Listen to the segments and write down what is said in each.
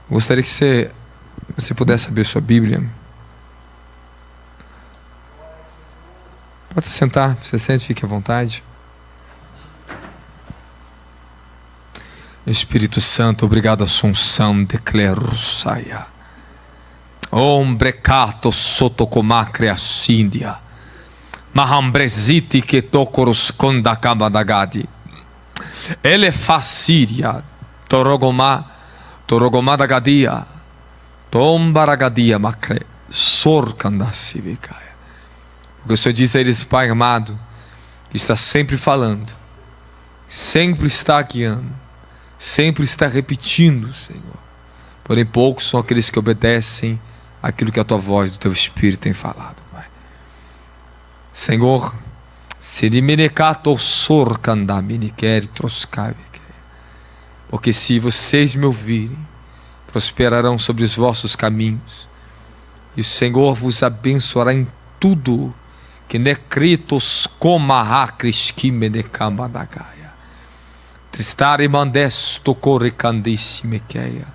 Eu gostaria que você pudesse abrir sua Bíblia. Pode se sentar, você sente, fique à vontade. Espírito Santo, obrigado, Assunção, declaro, saia. Ombrecato sotocomacrea síndia. Mahambreziti que tocoros condacabadagadi. Elefacíria, Torogomá da Tombaragadia macre, sorcandacivicaya. Porque o Senhor diz a eles, Pai amado, que está sempre falando, sempre está guiando, sempre está repetindo, Senhor. Porém, poucos são aqueles que obedecem aquilo que a tua voz do teu Espírito tem falado, Pai. Senhor, porque se vocês me ouvirem, prosperarão sobre os vossos caminhos, e o Senhor vos abençoará em tudo, que necritos comaracris que menecambadagaia, tristare mandesto correcandissimekea.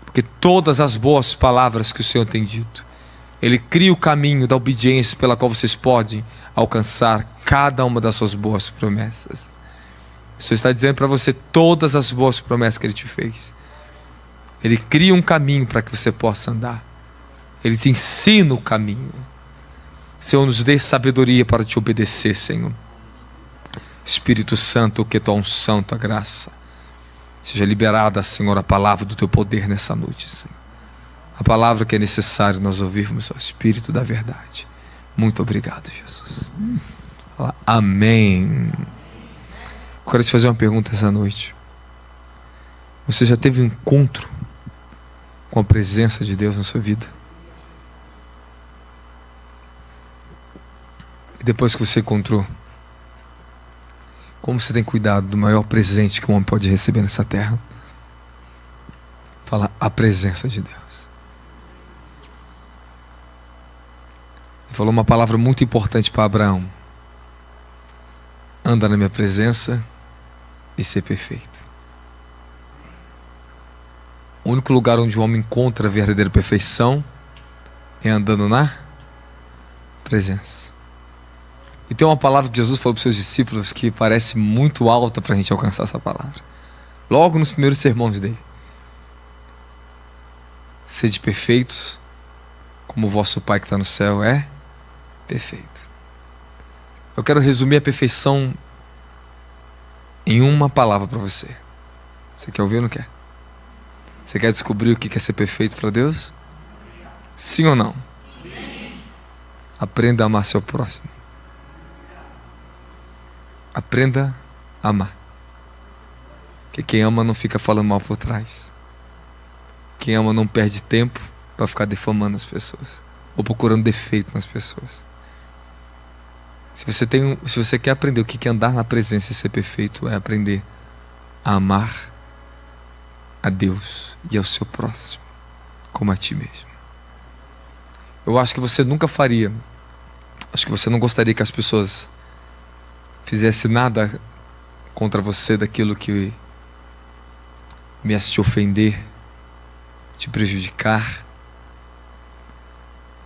Porque todas as boas palavras que o Senhor tem dito, Ele cria o caminho da obediência pela qual vocês podem alcançar cada uma das suas boas promessas. O Senhor está dizendo para você todas as boas promessas que Ele te fez. Ele cria um caminho para que você possa andar. Ele te ensina o caminho. Senhor, nos dê sabedoria para te obedecer, Senhor. Espírito Santo, que tua unção, tua graça, seja liberada, Senhor, a palavra do teu poder nessa noite, Senhor. A palavra que é necessário nós ouvirmos, ó Espírito da verdade. Muito obrigado, Jesus. Fala, amém. Eu quero te fazer uma pergunta essa noite. Você já teve um encontro com a presença de Deus na sua vida? E depois que você encontrou, como você tem cuidado do maior presente que um homem pode receber nessa terra? Fala, a presença de Deus. Ele falou uma palavra muito importante para Abraão: anda na minha presença e ser perfeito. O único lugar onde o homem encontra a verdadeira perfeição é andando na presença. E tem uma palavra que Jesus falou para os seus discípulos que parece muito alta para a gente alcançar essa palavra. Logo nos primeiros sermões dele: sede perfeitos, como o vosso Pai que está no céu é perfeito. Eu quero resumir a perfeição em uma palavra para você. Você quer ouvir ou não quer? Você quer descobrir o que é ser perfeito para Deus? Sim ou não? Sim. Aprenda a amar seu próximo. Aprenda a amar. Porque quem ama não fica falando mal por trás. Quem ama não perde tempo para ficar defamando as pessoas ou procurando defeito nas pessoas. Se você quer aprender o que é andar na presença e ser perfeito, é aprender a amar a Deus e ao seu próximo como a ti mesmo. Eu acho que você nunca faria, acho que você não gostaria que as pessoas fizessem nada contra você daquilo que viesse te ofender, te prejudicar.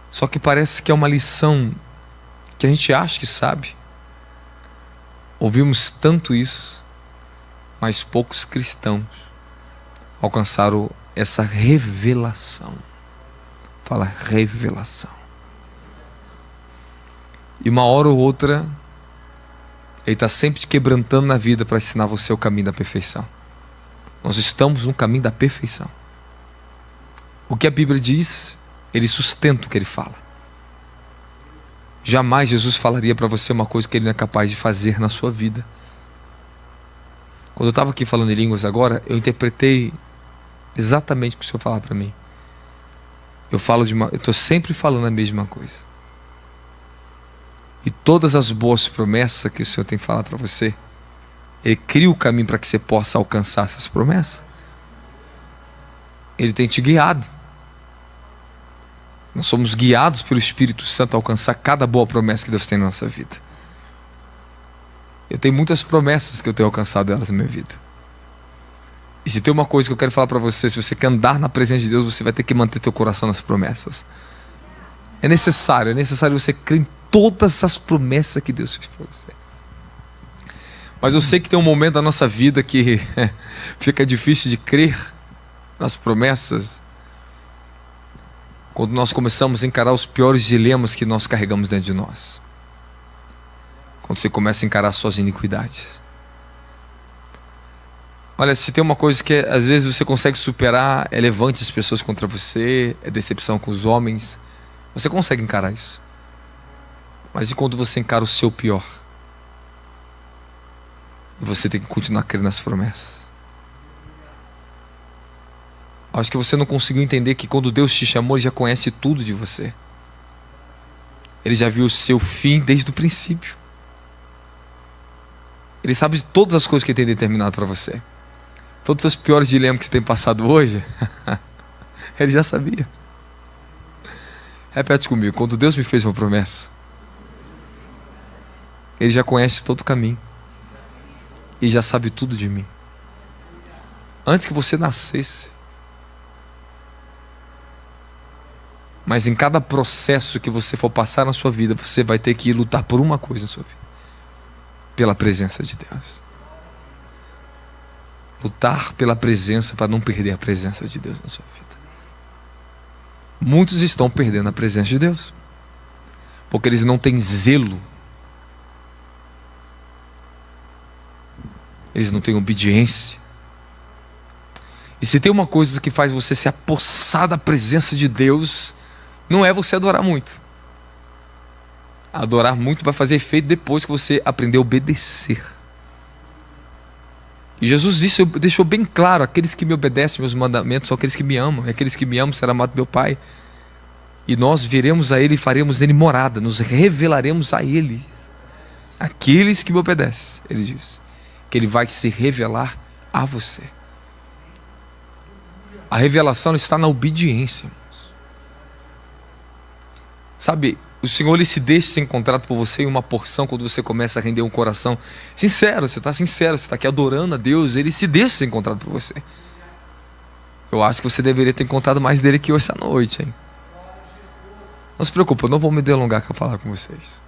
Só que parece que é uma lição que a gente acha que sabe. Ouvimos tanto isso, mas poucos cristãos alcançaram essa revelação. Fala, revelação. E uma hora ou outra Ele está sempre te quebrantando na vida para ensinar você o caminho da perfeição. Nós estamos no caminho da perfeição. O que a Bíblia diz, Ele sustenta o que Ele fala. Jamais Jesus falaria para você uma coisa que Ele não é capaz de fazer na sua vida. Quando eu estava aqui falando em línguas agora, eu interpretei exatamente o que o Senhor falava para mim. Eu estou sempre falando a mesma coisa. E todas as boas promessas que o Senhor tem falado para você, Ele cria o caminho para que você possa alcançar essas promessas. Ele tem te guiado. Nós somos guiados pelo Espírito Santo a alcançar cada boa promessa que Deus tem na nossa vida. Eu tenho muitas promessas que eu tenho alcançado elas na minha vida. E se tem uma coisa que eu quero falar para você, se você quer andar na presença de Deus, você vai ter que manter teu coração nas promessas. É necessário você crer em todas as promessas que Deus fez para você. Mas eu sei que tem um momento da nossa vida que fica difícil de crer nas promessas, quando nós começamos a encarar os piores dilemas que nós carregamos dentro de nós. Quando você começa a encarar suas iniquidades. Olha, se tem uma coisa que às vezes você consegue superar, é levante as pessoas contra você, é decepção com os homens. Você consegue encarar isso. Mas e quando você encara o seu pior? E você tem que continuar crendo nas promessas. Acho que você não conseguiu entender que quando Deus te chamou, Ele já conhece tudo de você. Ele já viu o seu fim desde o princípio. Ele sabe de todas as coisas que Ele tem determinado para você. Todos os piores dilemas que você tem passado hoje, Ele já sabia. Repete comigo: quando Deus me fez uma promessa, Ele já conhece todo o caminho. E já sabe tudo de mim. Antes que você nascesse. Mas em cada processo que você for passar na sua vida, você vai ter que lutar por uma coisa na sua vida: pela presença de Deus. Lutar pela presença para não perder a presença de Deus na sua vida. Muitos estão perdendo a presença de Deus porque eles não têm zelo, eles não têm obediência. E se tem uma coisa que faz você se apossar da presença de Deus, não é você adorar muito. Adorar muito vai fazer efeito depois que você aprender a obedecer. E Jesus deixou bem claro: aqueles que me obedecem meus mandamentos são aqueles que me amam, e aqueles que me amam serão amados do meu Pai. E nós viremos a Ele e faremos nele morada, nos revelaremos a Ele. Aqueles que me obedecem, Ele diz, que Ele vai se revelar a você. A revelação está na obediência, irmãos. Sabe, o Senhor, Ele se deixa ser encontrado por você em uma porção quando você começa a render um coração sincero. Você está sincero, você está aqui adorando a Deus, Ele se deixa ser encontrado por você. Eu acho que você deveria ter encontrado mais dele aqui hoje à noite, hein? Não se preocupe, eu não vou me delongar para falar com vocês.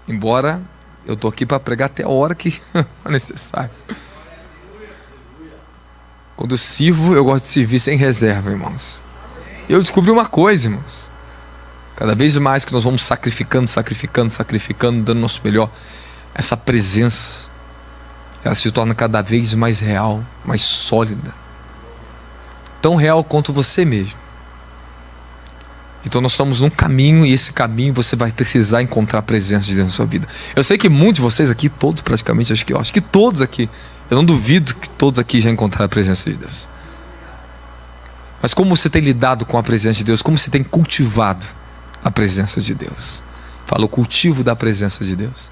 Embora eu estou aqui para pregar até a hora que é necessário. Quando eu sirvo, eu gosto de servir sem reserva, irmãos. E eu descobri uma coisa, irmãos. Cada vez mais que nós vamos sacrificando, dando o nosso melhor, essa presença, ela se torna cada vez mais real, mais sólida. Tão real quanto você mesmo. Então nós estamos num caminho, e esse caminho você vai precisar encontrar a presença de Deus na sua vida. Eu sei que muitos de vocês aqui, todos praticamente, acho que todos aqui, eu não duvido que todos aqui já encontraram a presença de Deus. Mas como você tem lidado com a presença de Deus? Como você tem cultivado a presença de Deus? Fala, o cultivo da presença de Deus.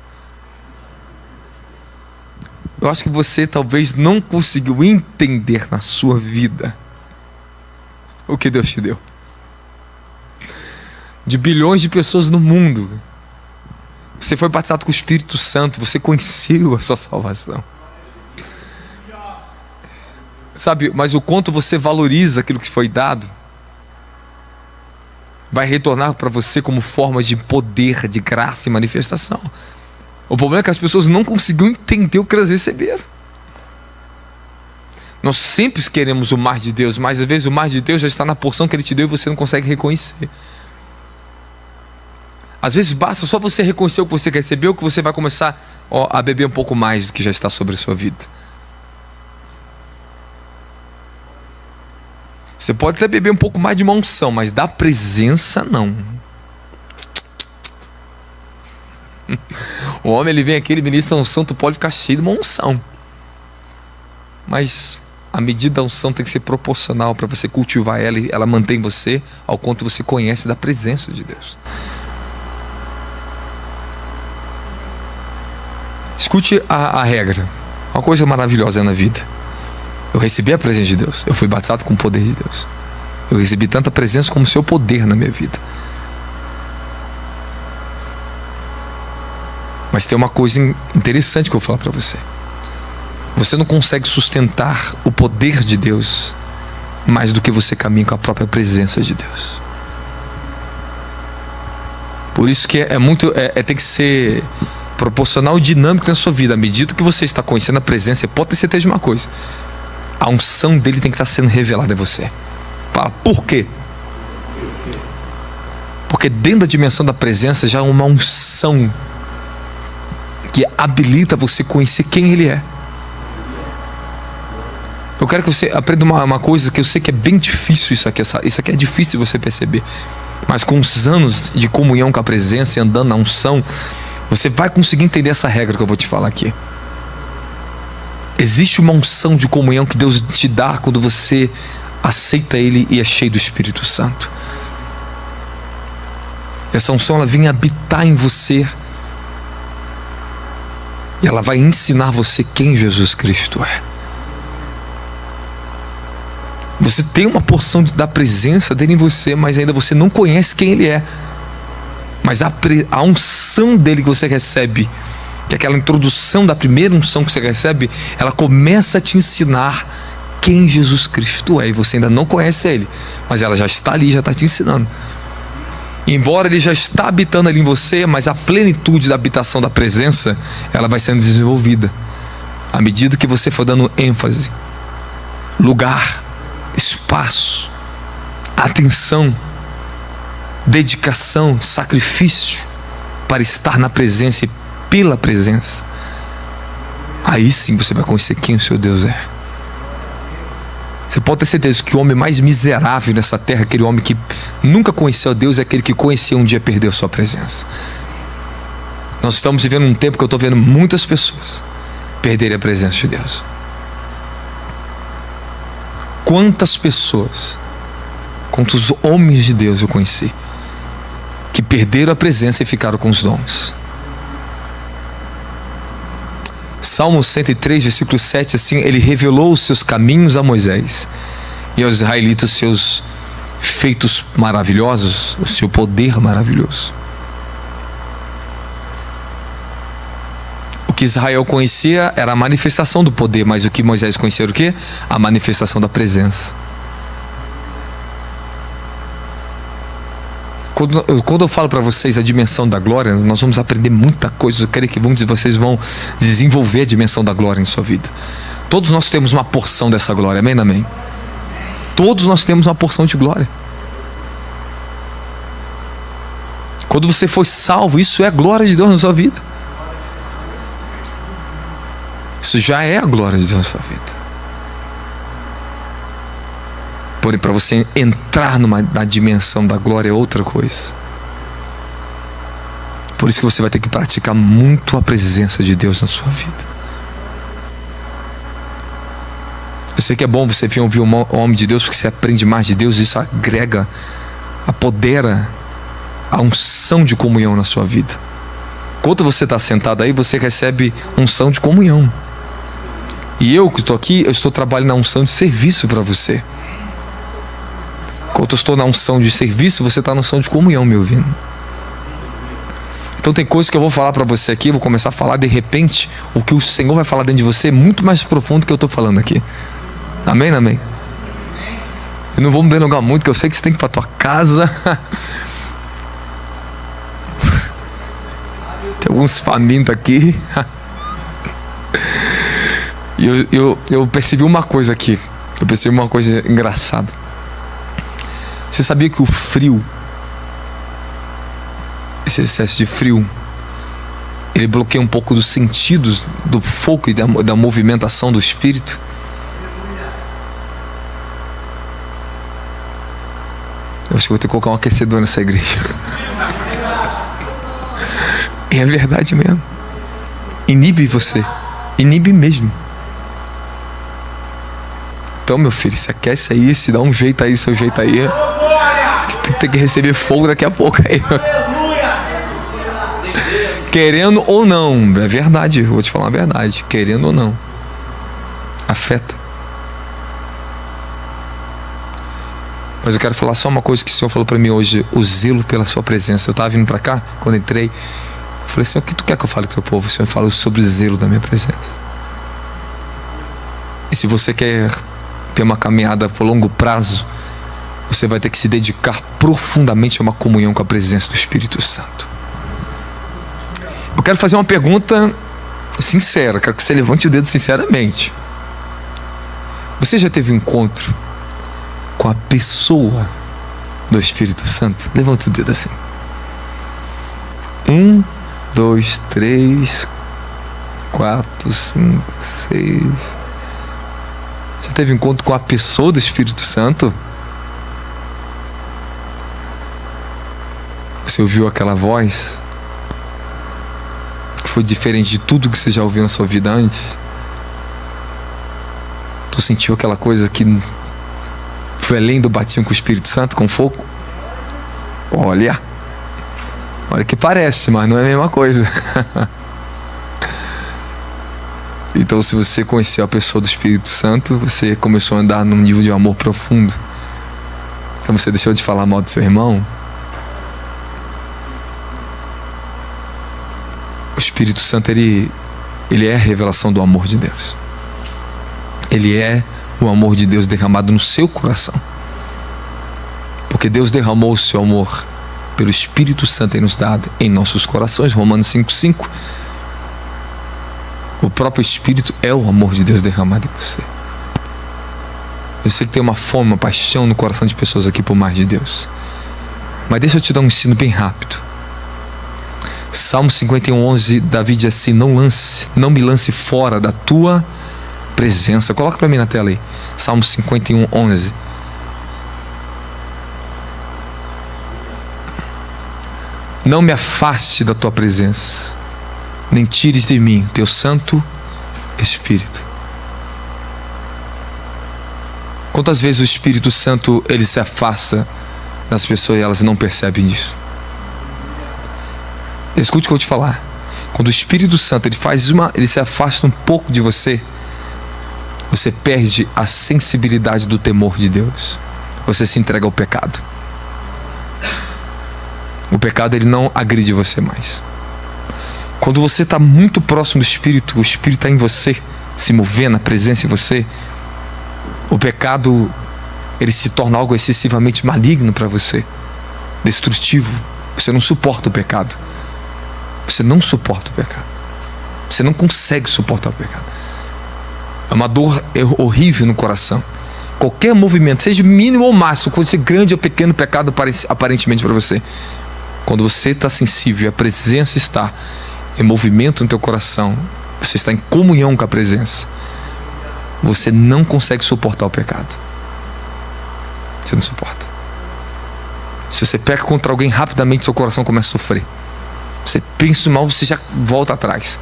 Eu acho que você talvez não conseguiu entender na sua vida o que Deus te deu. De bilhões de pessoas no mundo, você foi batizado com o Espírito Santo, você conheceu a sua salvação. Sabe, mas o quanto você valoriza aquilo que foi dado, vai retornar para você como forma de poder, de graça e manifestação. O problema é que as pessoas não conseguiram entender o que elas receberam. Nós sempre queremos o mais de Deus, mas às vezes o mais de Deus já está na porção que Ele te deu e você não consegue reconhecer. Às vezes basta só você reconhecer o que você recebeu, que você vai começar a beber um pouco mais do que já está sobre a sua vida. Você pode até beber um pouco mais de uma unção, mas da presença não. O homem, ele vem aqui, ele ministra a unção, tu pode ficar cheio de uma unção. Mas a medida da unção tem que ser proporcional para você cultivar ela, e ela mantém você ao quanto você conhece da presença de Deus. Escute a regra. Uma coisa maravilhosa na vida: eu recebi a presença de Deus, eu fui batizado com o poder de Deus, eu recebi tanta presença como o seu poder na minha vida. Mas tem uma coisa interessante que eu vou falar para você. Você não consegue sustentar o poder de Deus mais do que você caminha com a própria presença de Deus. Por isso que tem que ser proporcional e dinâmico na sua vida. À medida que você está conhecendo a presença, você pode ter certeza de uma coisa: a unção dele tem que estar sendo revelada em você. Fala, por quê? Porque dentro da dimensão da presença já há uma unção que habilita você a conhecer quem ele é. Eu quero que você aprenda uma coisa que eu sei que é bem difícil. Isso aqui é difícil de você perceber, mas com os anos de comunhão com a presença e andando na unção, você vai conseguir entender essa regra que eu vou te falar aqui. Existe uma unção de comunhão que Deus te dá quando você aceita ele e é cheio do Espírito Santo. Essa unção, ela vem habitar em você e ela vai ensinar você quem Jesus Cristo é. Você tem uma porção da presença dele em você, mas ainda você não conhece quem ele é. Mas a unção dele que você recebe, que é aquela introdução da primeira unção que você recebe, ela começa a te ensinar quem Jesus Cristo é. E você ainda não conhece ele, mas ela já está ali, já está te ensinando. E embora ele já está habitando ali em você, mas a plenitude da habitação da presença, ela vai sendo desenvolvida à medida que você for dando ênfase, lugar, espaço, atenção, dedicação, sacrifício para estar na presença e pela presença. Aí sim você vai conhecer quem o seu Deus é. Você pode ter certeza que o homem mais miserável nessa terra, aquele homem que nunca conheceu a Deus, é aquele que conheceu um dia perdeu sua presença. Nós estamos vivendo um tempo que eu estou vendo muitas pessoas perderem a presença de Deus. Quantas pessoas, quantos homens de Deus eu conheci que perderam a presença e ficaram com os dons. Salmo 103, versículo 7, assim: ele revelou os seus caminhos a Moisés e aos israelitas os seus feitos maravilhosos, o seu poder maravilhoso. O que Israel conhecia era a manifestação do poder, mas o que Moisés conhecia era o quê? A manifestação da presença. Quando eu falo para vocês a dimensão da glória, nós vamos aprender muita coisa. Eu quero que vocês vão desenvolver a dimensão da glória em sua vida. Todos nós temos uma porção dessa glória, amém, amém? Todos nós temos uma porção de glória. Quando você foi salvo, isso é a glória de Deus na sua vida. Isso já é a glória de Deus na sua vida. Porém, para você entrar na dimensão da glória é outra coisa. Por isso que você vai ter que praticar muito a presença de Deus na sua vida. Eu sei que é bom você vir ouvir um homem de Deus, porque você aprende mais de Deus. Isso agrega, apodera a unção de comunhão na sua vida. Enquanto você está sentado aí, você recebe unção de comunhão. E eu que estou aqui, eu estou trabalhando na unção de serviço para você. Enquanto eu estou na unção de serviço, você está na unção de comunhão, me ouvindo. Então tem coisas que eu vou falar para você aqui, eu vou começar a falar, de repente, o que o Senhor vai falar dentro de você é muito mais profundo do que eu estou falando aqui. Amém, amém? Eu não vou me delongar muito, que eu sei que você tem que ir para a tua casa. Tem alguns famintos aqui. E eu percebi uma coisa aqui. Eu percebi uma coisa engraçada. Você sabia que o frio, esse excesso de frio, ele bloqueia um pouco dos sentidos do foco e da movimentação do espírito? Eu acho que vou ter que colocar um aquecedor nessa igreja. E é verdade mesmo. Inibe você. Inibe mesmo. Então, meu filho, se aquece aí, se dá um jeito aí, seu jeito aí. Tem que receber fogo daqui a pouco aí. Querendo ou não, é verdade, eu vou te falar a verdade. Querendo ou não, afeta. Mas eu quero falar só uma coisa que o Senhor falou para mim hoje: o zelo pela sua presença. Eu estava vindo para cá, quando entrei, eu falei: Senhor, o que tu quer que eu fale com o teu povo? O Senhor falou sobre o zelo da minha presença. E se você quer ter uma caminhada por longo prazo, você vai ter que se dedicar profundamente a uma comunhão com a presença do Espírito Santo. Eu quero fazer uma pergunta sincera, quero que você levante o dedo sinceramente. Você já teve um encontro com a pessoa do Espírito Santo? Levante o dedo assim. 1, 2, 3, 4, 5, 6. Já teve encontro com a pessoa do Espírito Santo? Você ouviu aquela voz que foi diferente de tudo que você já ouviu na sua vida antes? Tu sentiu aquela coisa que foi além do batismo com o Espírito Santo, com fogo? Olha que parece, mas não é a mesma coisa. Então, se você conheceu a pessoa do Espírito Santo, você começou a andar num nível de amor profundo. Então você deixou de falar mal do seu irmão. O Espírito Santo, ele é a revelação do amor de Deus. Ele é o amor de Deus derramado no seu coração. Porque Deus derramou o seu amor pelo Espírito Santo e nos dado em nossos corações. Romanos 5,5. O próprio Espírito é o amor de Deus derramado em você. Eu sei que tem uma fome, uma paixão no coração de pessoas aqui por mais de Deus. Mas deixa eu te dar um ensino bem rápido. Salmo 51:11, Davi diz assim: não me lance fora da tua presença. Coloca para mim na tela aí. Salmo 51:11. Não me afaste da tua presença, nem tires de mim teu Santo Espírito. Quantas vezes o Espírito Santo ele se afasta das pessoas e elas não percebem disso? Escute o que eu vou te falar. Quando o Espírito Santo ele se afasta um pouco de você, você perde a sensibilidade do temor de Deus. Você se entrega ao pecado. O pecado ele não agride você mais. Quando você está muito próximo do Espírito, o Espírito está em você, se movendo, a presença em você, o pecado ele se torna algo excessivamente maligno para você, destrutivo. Você não suporta o pecado. Você não suporta o pecado. Você não consegue suportar o pecado. É uma dor horrível no coração. Qualquer movimento, seja mínimo ou máximo, quando seja grande ou pequeno pecado aparentemente para você, quando você está sensível e a presença está em movimento no teu coração, você está em comunhão com a presença, você não consegue suportar o pecado. Você não suporta. Se você peca contra alguém, rapidamente seu coração começa a sofrer. Você pensa mal, você já volta atrás.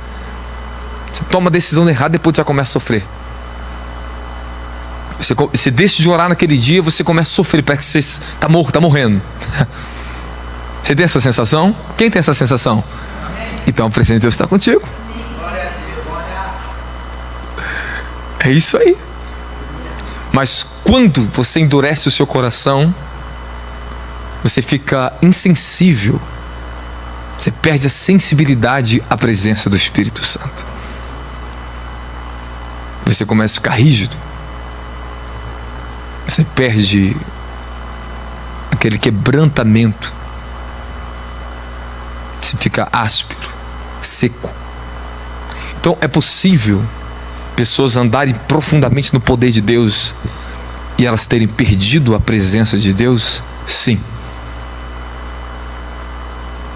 Você toma a decisão errada, depois já começa a sofrer. Você deixa de orar naquele dia, você começa a sofrer, parece que você está morrendo. Você tem essa sensação? Quem tem essa sensação? Então a presença de Deus está contigo. É isso aí. Mas quando você endurece o seu coração, você fica insensível. Você perde a sensibilidade à presença do Espírito Santo. Você começa a ficar rígido. Você perde aquele quebrantamento. Você fica áspero, seco. Então é possível pessoas andarem profundamente no poder de Deus e elas terem perdido a presença de Deus? Sim.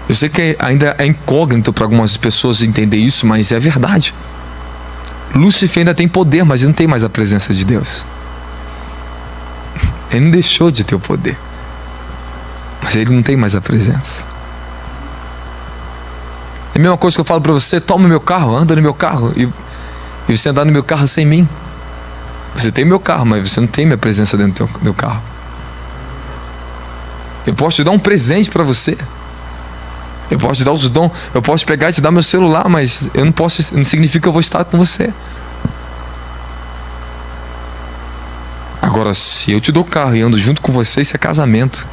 Eu sei que ainda é incógnito para algumas pessoas entender isso, mas é verdade. Lúcifer ainda tem poder, mas ele não tem mais a presença de Deus. Ele não deixou de ter o poder, mas ele não tem mais a presença. É a mesma coisa que eu falo para você: toma meu carro, anda no meu carro, e você andar no meu carro sem mim. Você tem meu carro, mas você não tem minha presença dentro do meu carro. Eu posso te dar um presente para você. Eu posso te dar os dons. Eu posso pegar e te dar meu celular, mas eu não posso. Não significa que eu vou estar com você. Agora, se eu te dou carro e ando junto com você, isso é casamento.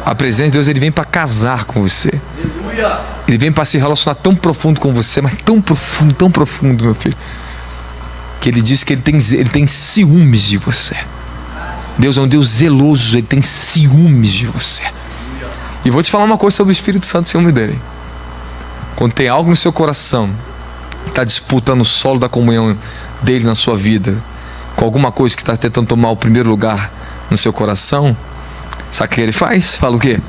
A presença de Deus, ele vem para casar com você. Ele vem para se relacionar tão profundo com você, mas tão profundo, meu filho, que ele diz que ele tem ciúmes de você. Deus é um Deus zeloso, ele tem ciúmes de você. E vou te falar uma coisa sobre o Espírito Santo, ciúme dele. Quando tem algo no seu coração que está disputando o solo da comunhão dele na sua vida, com alguma coisa que está tentando tomar o primeiro lugar no seu coração, sabe o que ele faz? Fala o quê?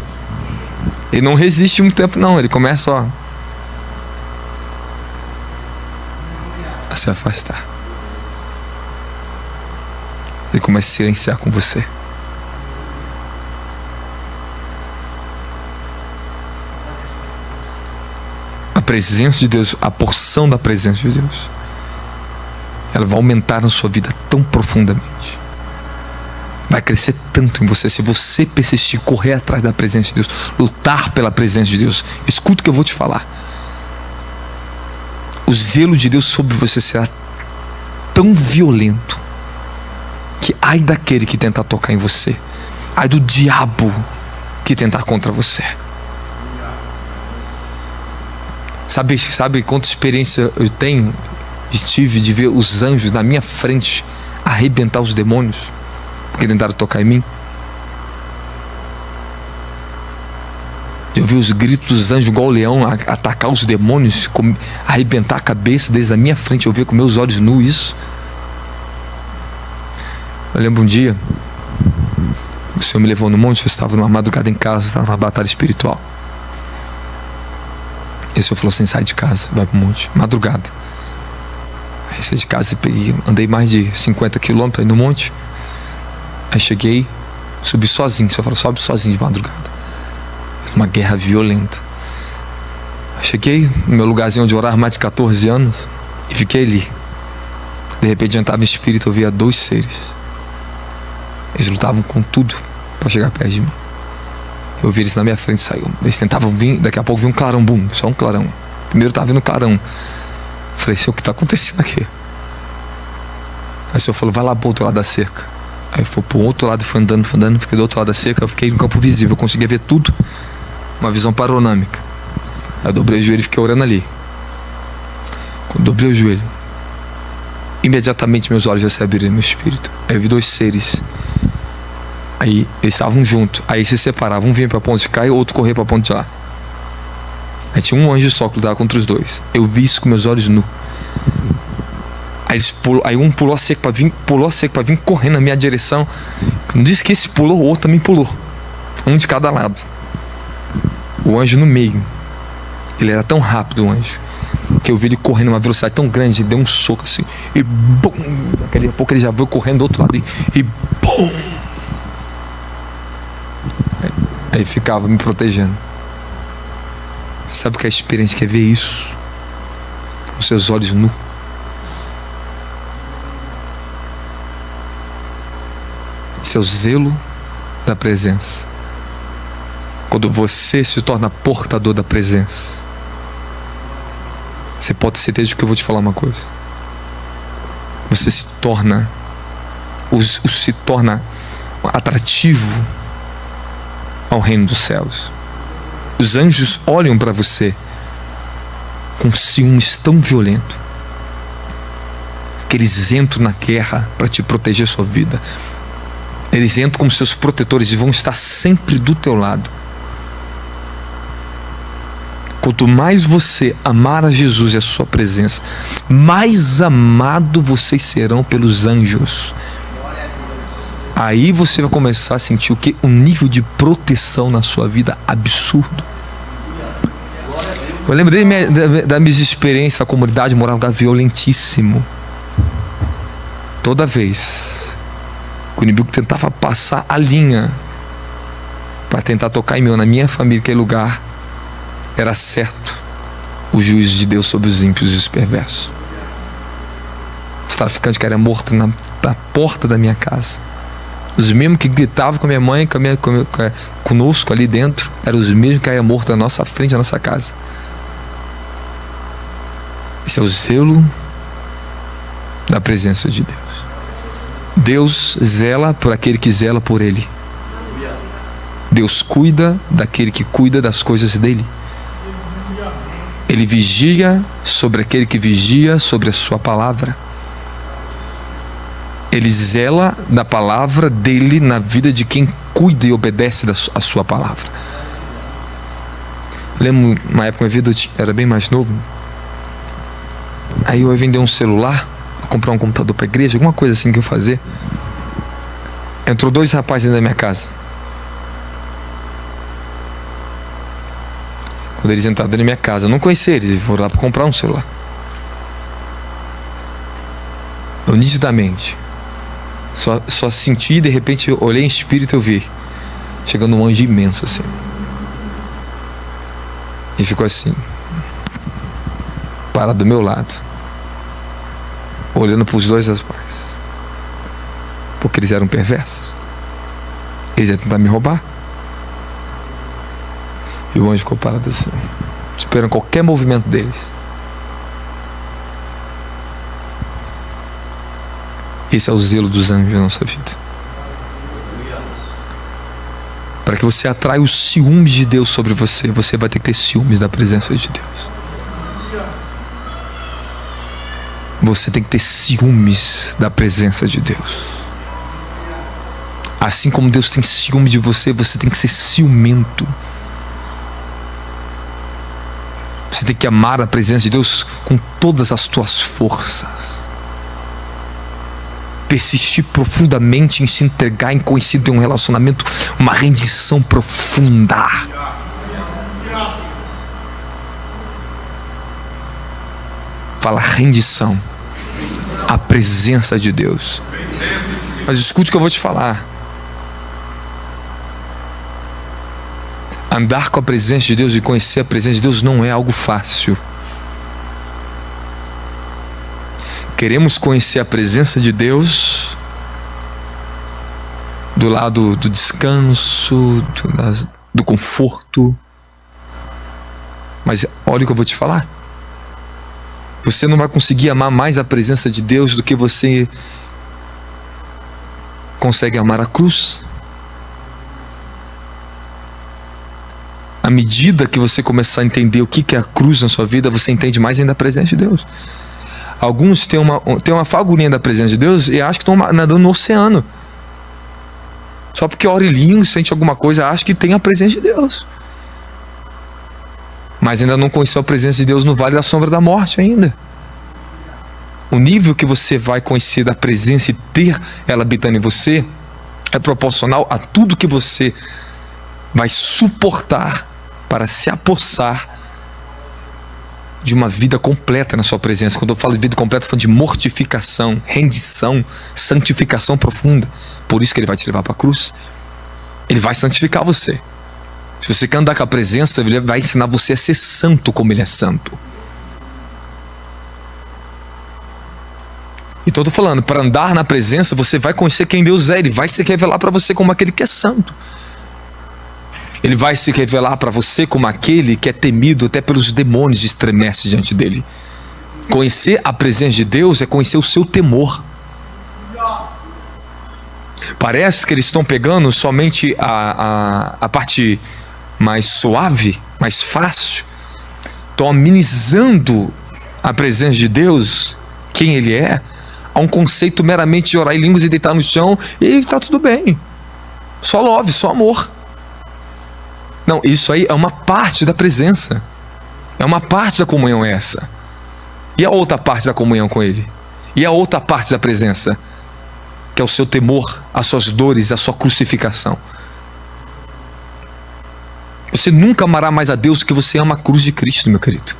Ele não resiste muito tempo não, ele começa a se afastar. Ele começa a silenciar com você. A presença de Deus, a porção da presença de Deus, ela vai aumentar na sua vida tão profundamente, vai crescer tanto em você, se você persistir, correr atrás da presença de Deus, lutar pela presença de Deus. Escuta o que eu vou te falar. O zelo de Deus sobre você será tão violento que ai daquele que tentar tocar em você, ai do diabo que tentar contra você. Sabe quanta experiência eu tive de ver os anjos na minha frente arrebentar os demônios porque tentaram tocar em mim? Eu vi os gritos dos anjos igual o leão atacar os demônios, arrebentar a cabeça deles na minha frente. Eu vi com meus olhos nus isso. Eu lembro um dia, o Senhor me levou no monte, eu estava numa madrugada em casa, estava numa batalha espiritual. E o Senhor falou assim: sai de casa, vai pro monte, madrugada. Aí saí de casa e peguei, andei mais de 50 quilômetros aí no monte. Aí cheguei, subi sozinho. O Senhor falou: sobe sozinho de madrugada. Uma guerra violenta. Aí cheguei no meu lugarzinho onde eu orava mais de 14 anos e fiquei ali. De repente, entrava em espírito, eu via dois seres. Eles lutavam com tudo para chegar perto de mim. Eu vi eles na minha frente, saiu. Eles tentavam vir, daqui a pouco vinha um clarão, bum, só um clarão. Primeiro estava vindo um clarão. Falei: Senhor, o que está acontecendo aqui? Aí o Senhor falou: vai lá pro outro lado da cerca. Aí eu fui pro outro lado, fui andando, fiquei do outro lado da cerca. Eu fiquei no campo visível, eu conseguia ver tudo, uma visão panorâmica. Aí eu dobrei o joelho e fiquei orando ali. Quando eu dobrei o joelho, imediatamente meus olhos já se abriram no meu espírito. Aí eu vi dois seres. Aí eles estavam juntos. Aí se separavam, um vinha para a ponte de cá e o outro corria para a ponte de lá. Aí tinha um anjo só que lutava contra os dois. Eu vi isso com meus olhos nus. Aí um pulou a seco para vir correndo na minha direção. Não disse que esse pulou, o outro também pulou. Um de cada lado. O anjo no meio. Ele era tão rápido, o anjo, que eu vi ele correndo numa velocidade tão grande. Ele deu um soco assim e bum! Daqui a pouco ele já veio correndo do outro lado e bum! Aí ficava me protegendo. Sabe o que é a experiência? Quer ver isso com seus olhos nus? Esse é o zelo da presença. Quando você se torna portador da presença, você pode ter certeza de que eu vou te falar uma coisa. Você se torna atrativo ao reino dos céus. Os anjos olham para você com ciúmes tão violento que eles entram na guerra para te proteger sua vida. Eles entram como seus protetores e vão estar sempre do teu lado. Quanto mais você amar a Jesus e a sua presença, mais amado vocês serão pelos anjos. Aí você vai começar a sentir o que? Um nível de proteção na sua vida absurdo. Eu lembro da minha experiência, a comunidade morava um lugar violentíssimo. Toda vez que o inimigo tentava passar a linha para tentar tocar em mim ou na minha família, aquele lugar, era certo o juízo de Deus sobre os ímpios e os perversos. Os traficantes que eram mortos na porta da minha casa, os mesmos que gritavam com a minha mãe, conosco ali dentro, eram os mesmos que eram mortos na nossa frente, na nossa casa. Esse é o zelo da presença de Deus. Deus zela por aquele que zela por Ele. Deus cuida daquele que cuida das coisas dele. Ele vigia sobre aquele que vigia sobre a sua palavra. Ele zela da palavra dele na vida de quem cuida e obedece a sua palavra. Lembro, uma época da minha vida, eu era bem mais novo. Aí eu ia vender um celular, comprar um computador para a igreja, alguma coisa assim que eu fazer. Entrou 2 rapazes dentro da minha casa. Quando eles entraram dentro da minha casa, eu não conhecia eles, foram lá para comprar um celular. Eu nitidamente só senti, de repente eu olhei em espírito, eu vi chegando um anjo imenso assim. E ficou assim, parado do meu lado, olhando para os 2 rapazes, porque eles eram perversos. Eles iam tentar me roubar. E o anjo ficou parado assim, esperando qualquer movimento deles. Esse é o zelo dos anjos na nossa vida. Para que você atraia os ciúmes de Deus sobre você, você vai ter que ter ciúmes da presença de Deus. Você tem que ter ciúmes da presença de Deus. Assim como Deus tem ciúme de você, você tem que ser ciumento. Você tem que amar a presença de Deus com todas as tuas forças. Persistir profundamente em se entregar, em conhecer um relacionamento, uma rendição profunda. Fala rendição à presença de Deus. Mas escute o que eu vou te falar. Andar com a presença de Deus e conhecer a presença de Deus não é algo fácil. Queremos conhecer a presença de Deus do lado do descanso, do conforto. Mas olha o que eu vou te falar. Você não vai conseguir amar mais a presença de Deus do que você consegue amar a cruz. À medida que você começar a entender o que é a cruz na sua vida, você entende mais ainda a presença de Deus. Alguns têm uma fagulhinha da presença de Deus e acham que estão nadando no oceano. Só porque ora em línguas, sente alguma coisa, acha que tem a presença de Deus. Mas ainda não conheceu a presença de Deus no vale da sombra da morte ainda. O nível que você vai conhecer da presença e ter ela habitando em você é proporcional a tudo que você vai suportar para se apossar de uma vida completa na sua presença. Quando eu falo de vida completa, eu falo de mortificação, rendição, santificação profunda. Por isso que ele vai te levar para a cruz. Ele vai santificar você. Se você quer andar com a presença, ele vai ensinar você a ser santo como ele é santo. Então eu estou falando, para andar na presença, você vai conhecer quem Deus é. Ele vai se revelar para você como aquele que é santo. Ele vai se revelar para você como aquele que é temido até pelos demônios e estremece diante dele. Conhecer a presença de Deus é conhecer o seu temor. Parece que eles estão pegando somente a parte mais suave, mais fácil. Estão amenizando a presença de Deus, quem Ele é, a um conceito meramente de orar em línguas e deitar no chão e está tudo bem. Só love, só amor. Não, isso aí é uma parte da presença. É uma parte da comunhão essa. E a outra parte da comunhão com Ele? E a outra parte da presença? Que é o seu temor, as suas dores, a sua crucificação. Você nunca amará mais a Deus do que você ama a cruz de Cristo, meu querido.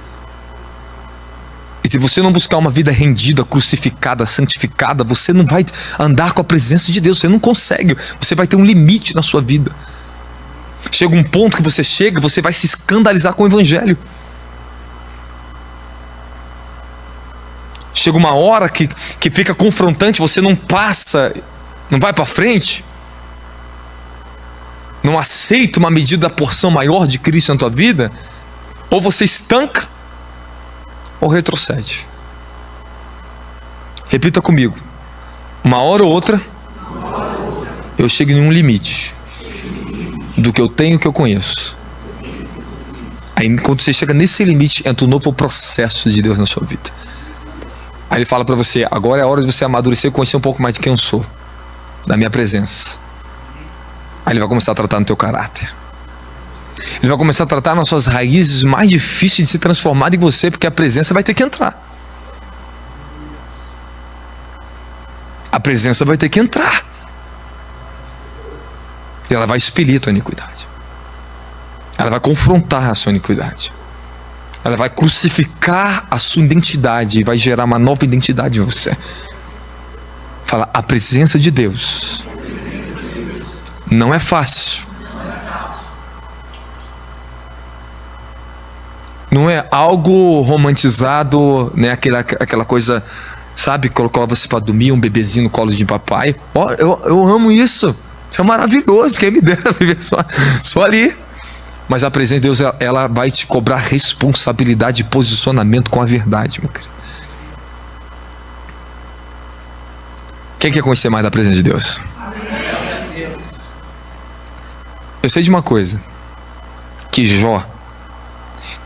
E se você não buscar uma vida rendida, crucificada, santificada, você não vai andar com a presença de Deus. Você não consegue. Você vai ter um limite na sua vida. Chega um ponto que você vai se escandalizar com o Evangelho. Chega uma hora que fica confrontante, você não passa, não vai para frente, não aceita uma medida da porção maior de Cristo na tua vida, ou você estanca, ou retrocede. Repita comigo. Uma hora ou outra, eu chego em um limite do que eu tenho e que eu conheço. Aí quando você chega nesse limite, entra um novo processo de Deus na sua vida. Aí ele fala para você: agora é a hora de você amadurecer e conhecer um pouco mais de quem eu sou, da minha presença. Aí ele vai começar a tratar no teu caráter. Ele vai começar a tratar nas suas raízes mais difíceis de ser transformado em você, porque a presença vai ter que entrar. A presença vai ter que entrar. E ela vai expelir a tua iniquidade. Ela vai confrontar a sua iniquidade. Ela vai crucificar a sua identidade e vai gerar uma nova identidade em você. Fala: a presença de Deus não é fácil. Não é algo romantizado, né? Aquela coisa, sabe? Colocava você para dormir, um bebezinho no colo de papai. Ó, eu amo isso. Isso é maravilhoso. Quem me dera viver só ali. Mas a presença de Deus, ela vai te cobrar responsabilidade e posicionamento com a verdade, meu querido. Quem quer conhecer mais da presença de Deus? Eu sei de uma coisa, que Jó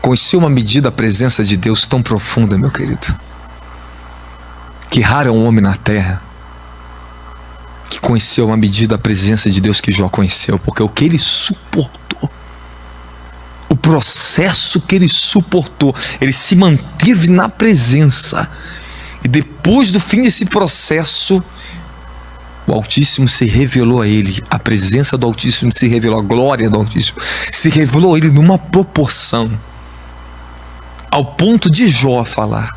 conheceu uma medida da presença de Deus tão profunda, meu querido, que raro é um homem na terra que conheceu uma medida da presença de Deus que Jó conheceu, porque o que ele suportou, o processo que ele suportou, ele se manteve na presença, e depois do fim desse processo, o Altíssimo se revelou a ele, a presença do Altíssimo se revelou, a glória do Altíssimo se revelou a ele numa proporção, ao ponto de Jó falar: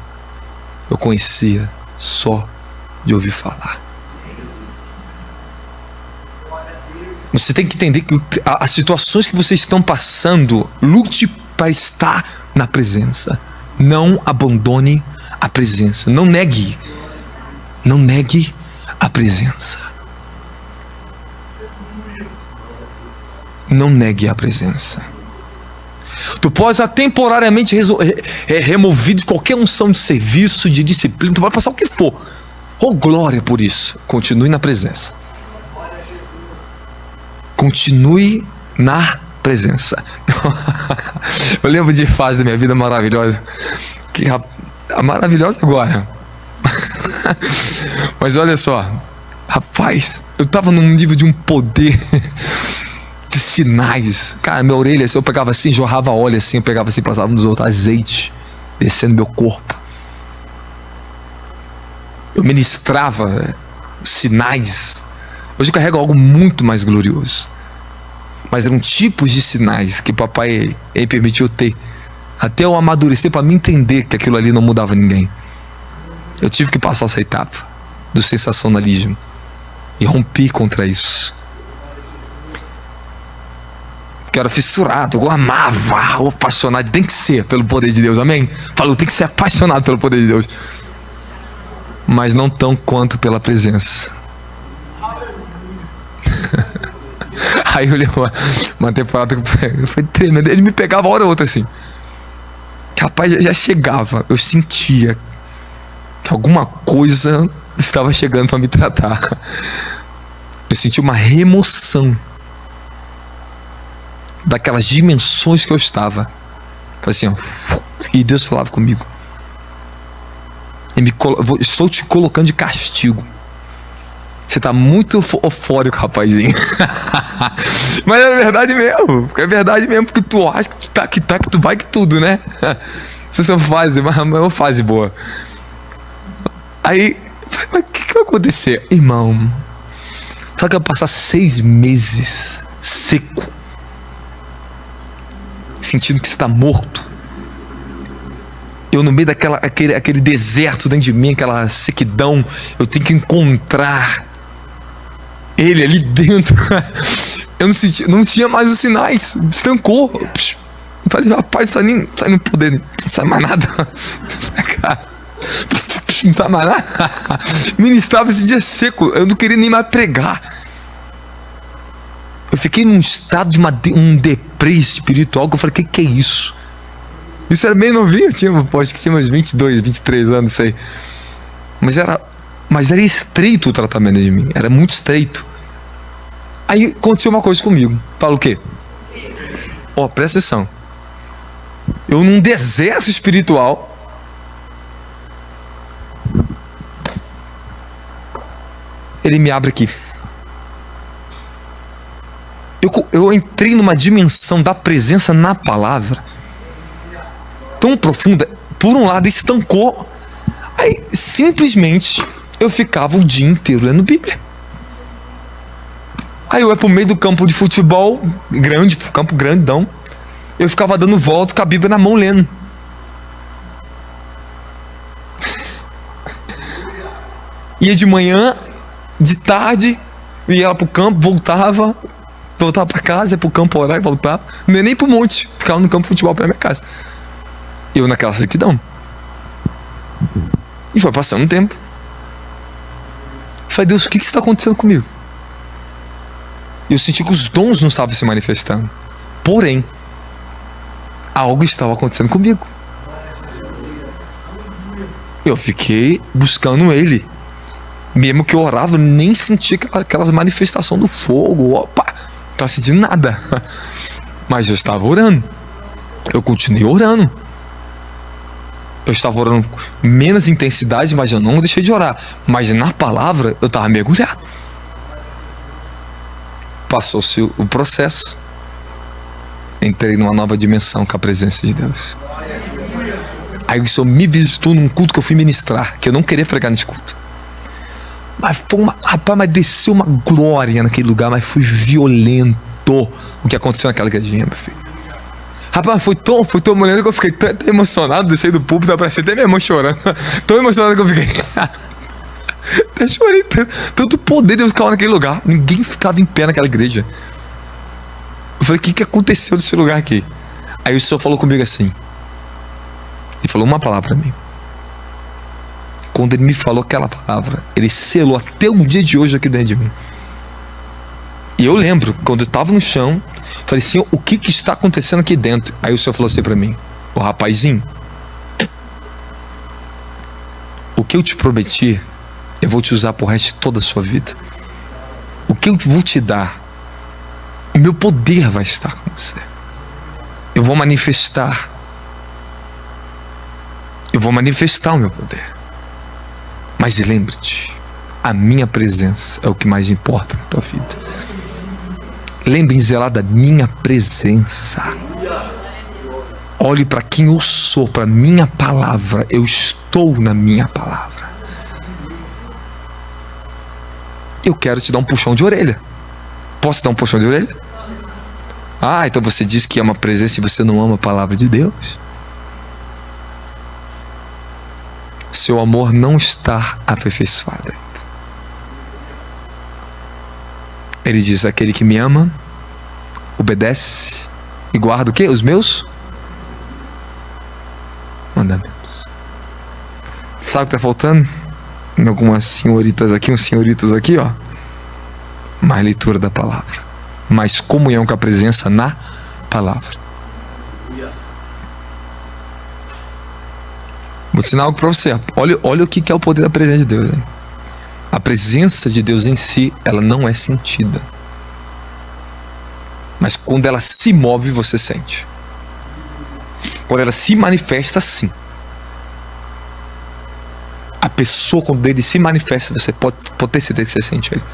eu conhecia só de ouvir falar. Você tem que entender que as situações que vocês estão passando, lute para estar na presença. Não abandone a presença. Não negue. Não negue a presença. Não negue a presença. Tu pode estar temporariamente removido de qualquer unção de serviço, de disciplina. Tu vai passar o que for. Oh, glória por isso. Continue na presença. Continue na presença. Eu lembro de fase da minha vida maravilhosa. Maravilhosa agora. Mas olha só. Rapaz, eu estava num nível de um poder de sinais. Cara, minha orelha, assim, eu pegava assim, jorrava óleo assim, eu pegava assim, passava nos outros, azeite descendo meu corpo. Eu ministrava sinais. Hoje eu carrego algo muito mais glorioso. Mas eram tipos de sinais que papai ele permitiu ter. Até eu amadurecer para me entender que aquilo ali não mudava ninguém. Eu tive que passar essa etapa do sensacionalismo. E rompi contra isso. Porque eu era fissurado, eu amava, apaixonado. Tem que ser pelo poder de Deus, amém? Falou, tem que ser apaixonado pelo poder de Deus. Mas não tão quanto pela presença. Aí eu lembro uma temporada que foi tremendo. Ele me pegava uma hora ou outra assim. Rapaz, já chegava. Eu sentia que alguma coisa estava chegando para me tratar. Eu senti uma remoção daquelas dimensões que eu estava. Assim, ó. E Deus falava comigo. Estou te colocando de castigo. Você tá muito eufórico, rapazinho. Mas é verdade mesmo. É verdade mesmo, porque tu acha que tu vai que tudo, né? Isso é uma fase, mas é uma fase boa. Aí, mas o que vai acontecer? Irmão, sabe que eu vou passar 6 meses seco, sentindo que você tá morto. Eu no meio daquele deserto dentro de mim, aquela sequidão, eu tenho que encontrar ele ali dentro. Eu não tinha mais os sinais, estancou. Eu falei, rapaz, não sai no poder, não sai mais nada. Não sai mais nada. Ministrava esse dia seco, eu não queria nem mais pregar. Eu fiquei num estado de um deprê espiritual, que eu falei, que é isso? Isso era bem novinho, acho que tinha uns 22, 23 anos, não sei. Mas era estreito o tratamento de mim, era muito estreito. Aí aconteceu uma coisa comigo. Fala o quê? Ó, presta atenção. Eu num deserto espiritual. Ele me abre aqui. Eu entrei numa dimensão da presença na palavra tão profunda. Por um lado estancou. Aí simplesmente eu ficava o dia inteiro lendo Bíblia. Aí eu ia pro meio do campo de futebol grande, campo grandão. Eu ficava dando volta com a Bíblia na mão lendo. Ia de manhã, de tarde, ia lá pro campo, voltava pra casa, ia pro campo orar e voltava. Não ia nem pro monte, ficava no campo de futebol pra minha casa. Eu naquela sequidão. E foi passando um tempo. Eu falei, Deus, o que está acontecendo comigo? E eu senti que os dons não estavam se manifestando. Porém, algo estava acontecendo comigo. Eu fiquei buscando Ele. Mesmo que eu orava, eu nem sentia aquelas manifestações do fogo. Opa, não estava sentindo nada. Mas eu estava orando. Eu continuei orando. Eu estava orando com menos intensidade, mas eu não deixei de orar. Mas na palavra, eu estava mergulhado. Passou-se o processo. Entrei numa nova dimensão com a presença de Deus. Aí o Senhor me visitou num culto que eu fui ministrar, que eu não queria pregar nesse culto. Mas foi mas desceu uma glória naquele lugar, mas foi violento o que aconteceu naquela igrejinha, meu filho. Rapaz, foi tão violento que eu fiquei tão emocionado, desci do púlpito, apareceu até minha irmã chorando. Tão emocionado que eu fiquei. Até chorei tanto poder de Deus ficava naquele lugar. Ninguém ficava em pé naquela igreja. Eu falei, o que aconteceu nesse lugar aqui? Aí o Senhor falou comigo assim. Ele falou uma palavra para mim. Quando Ele me falou aquela palavra, Ele selou até o dia de hoje aqui dentro de mim. E eu lembro, quando eu estava no chão, falei, Senhor, o que está acontecendo aqui dentro? Aí o Senhor falou assim para mim, ô rapazinho, o que eu te prometi, eu vou te usar pro resto de toda a sua vida. O que eu vou te dar, o meu poder vai estar com você. Eu vou manifestar. Eu vou manifestar o meu poder. Mas lembre-te, a minha presença é o que mais importa na tua vida. Lembre em zelar da minha presença. Olhe para quem eu sou, para minha palavra. Eu estou na minha palavra. Eu quero te dar um puxão de orelha. Posso dar um puxão de orelha? Ah, então você diz que ama a presença e você não ama a palavra de Deus? Seu amor não está aperfeiçoado ainda. Ele diz, aquele que me ama, obedece e guarda o quê? Os meus mandamentos. Sabe o que está faltando? Em algumas senhoritas aqui, uns senhoritos aqui, ó. Mais leitura da palavra. Mais comunhão com a presença na palavra. Vou ensinar algo para você. Olha o que é o poder da presença de Deus, hein? A presença de Deus em si, ela não é sentida. Mas quando ela se move, você sente. Quando ela se manifesta, sim. A pessoa, quando ele se manifesta, você pode ter certeza que você sente ele.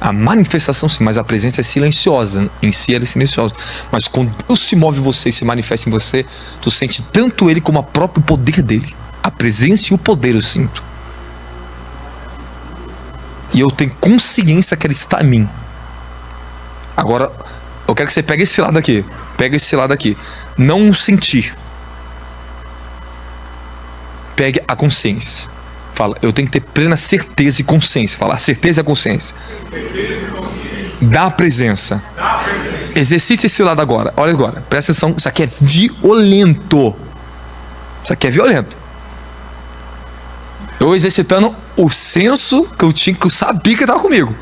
A manifestação sim, mas a presença é silenciosa. Em si ela é silenciosa. Mas quando Deus se move em você e se manifesta em você, tu sente tanto ele como o próprio poder dele. A presença e o poder eu sinto. E eu tenho consciência que ele está em mim. Agora, eu quero que você pegue esse lado aqui. Pega esse lado aqui. Não sentir. Pegue a consciência. Fala, eu tenho que ter plena certeza e consciência. Fala, certeza e consciência. Da presença. Exercite esse lado agora. Olha agora, presta atenção. Isso aqui é violento. Isso aqui é violento. Eu exercitando o senso que eu tinha, que eu sabia que estava comigo.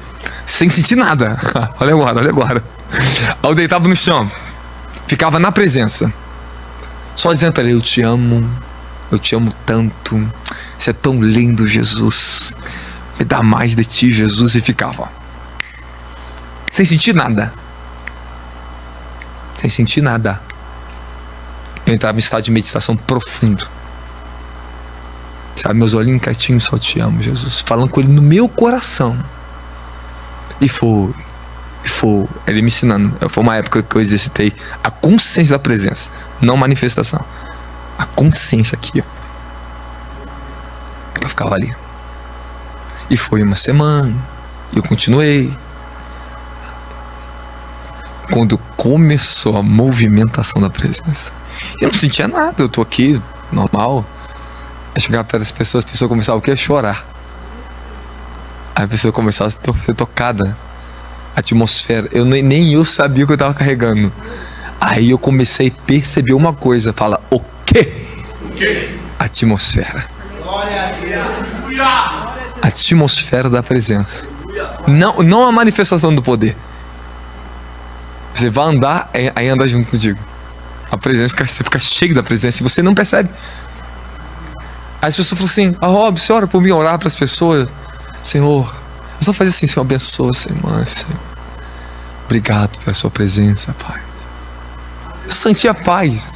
Sem sentir nada. Olha agora, olha agora. Aí eu deitava no chão. Ficava na presença. Só dizendo para ele, eu te amo. Eu te amo tanto. Você é tão lindo, Jesus. Me dá mais de ti, Jesus. E ficava. Sem sentir nada. Sem sentir nada. Eu entrava em estado de meditação profundo. Sabe, meus olhinhos quietinhos, só te amo, Jesus. Falando com ele no meu coração. E foi. Ele me ensinando. Foi uma época que eu exercitei a consciência da presença, não manifestação. A consciência aqui, ó. Eu ficava ali. E foi uma semana. E eu continuei. Quando começou a movimentação da presença, eu não sentia nada. Eu tô aqui, normal. Aí chegava perto das pessoas, a pessoa começava o quê? A chorar. Aí a pessoa começava a ser tocada. A atmosfera, nem eu sabia o que eu tava carregando. Aí eu comecei a perceber uma coisa. Fala, o quê? Atmosfera. Atmosfera da presença. Não a manifestação do poder. Você vai andar, aí anda junto contigo. A presença, você fica cheio da presença e você não percebe. Aí as pessoas falam assim, Rob, você ora por mim, orar para as pessoas. Senhor, eu só fazia assim, Senhor, abençoa, Senhor, Senhor. Obrigado pela sua presença, Pai. Eu senti a paz.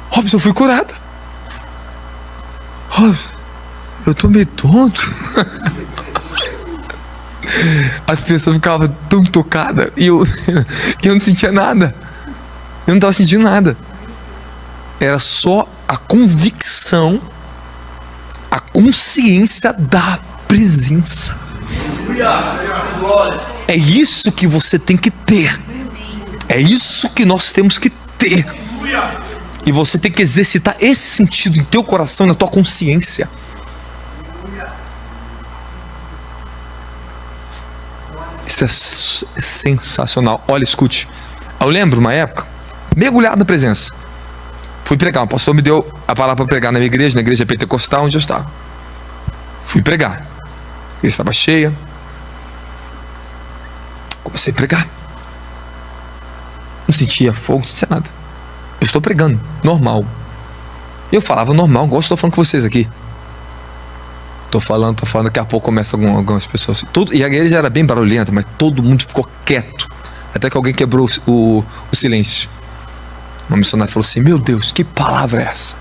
Robson, eu fui curado. Robson, eu tô meio tonto. As pessoas ficavam tão tocadas e eu não sentia nada. Eu não estava sentindo nada. Era só a convicção, a consciência da presença. É isso que você tem que ter. É isso que nós temos que ter. E você tem que exercitar esse sentido em teu coração, na tua consciência. Isso é sensacional. Olha, escute. Eu lembro uma época, mergulhado na presença. Fui pregar. O pastor me deu a palavra para pregar na minha igreja, na igreja pentecostal onde eu estava. Fui pregar. A igreja estava cheia. Comecei a pregar. Não sentia fogo, não sentia nada. Eu estou pregando, normal. E eu falava normal, igual estou falando com vocês aqui. Tô falando, daqui a pouco começa algumas pessoas. E a igreja era bem barulhenta, mas todo mundo ficou quieto. Até que alguém quebrou o silêncio. Uma missionária falou assim, meu Deus, que palavra é essa?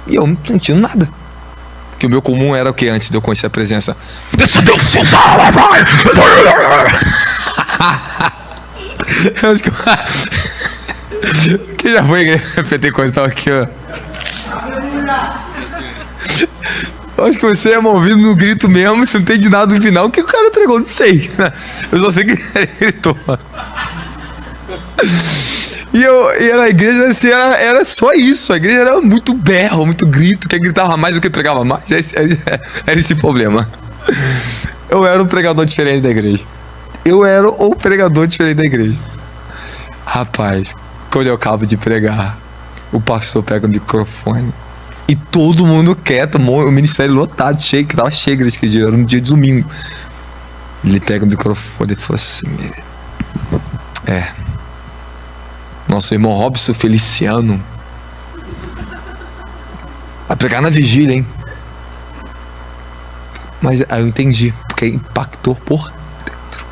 E eu não sentindo nada. Porque o meu comum era o que antes de eu conhecer a presença? Eu acho que... Quem já foi pentecostal aqui, ó? Eu acho que você é movido no grito mesmo. Você não entende nada no final. O que o cara pregou? Não sei. Eu só sei que ele gritou. E na igreja assim, era só isso. A igreja era muito berro, muito grito. Quem gritava mais do que pregava mais. Era esse problema. Eu era um pregador diferente da igreja. Eu era o pregador diferente da igreja. Rapaz, quando eu acabo de pregar, o pastor pega o microfone e todo mundo quieto, o ministério lotado, cheio, que tava cheio aquele dia, era um dia de domingo. Ele pega o microfone e falou assim: nosso irmão Robson Feliciano vai pregar na vigília, hein? Mas aí eu entendi, porque impactou por dentro.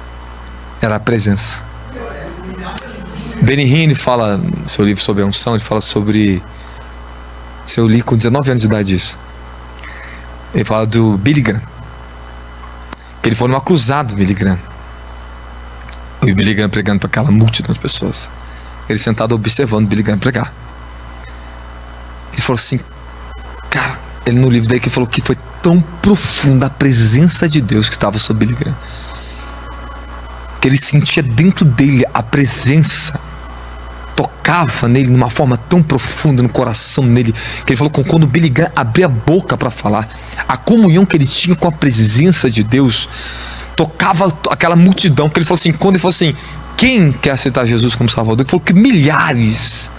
Era a presença. Benny Hinn fala no seu livro sobre a unção, ele fala sobre... Eu li com 19 anos de idade isso. Ele fala do Billy Graham. Ele foi numa cruzada do Billy Graham. O Billy Graham pregando para aquela multidão de pessoas. Ele sentado observando o Billy Graham pregar. Ele falou assim, cara, ele no livro daí que falou que foi tão profunda a presença de Deus que estava sobre Billy Graham, que ele sentia dentro dele a presença, tocava nele de uma forma tão profunda no coração dele, que ele falou que quando o Billy Graham abria a boca para falar, a comunhão que ele tinha com a presença de Deus tocava aquela multidão. Porque ele falou assim, quando ele falou assim, quem quer aceitar Jesus como Salvador? Ele falou que milhares,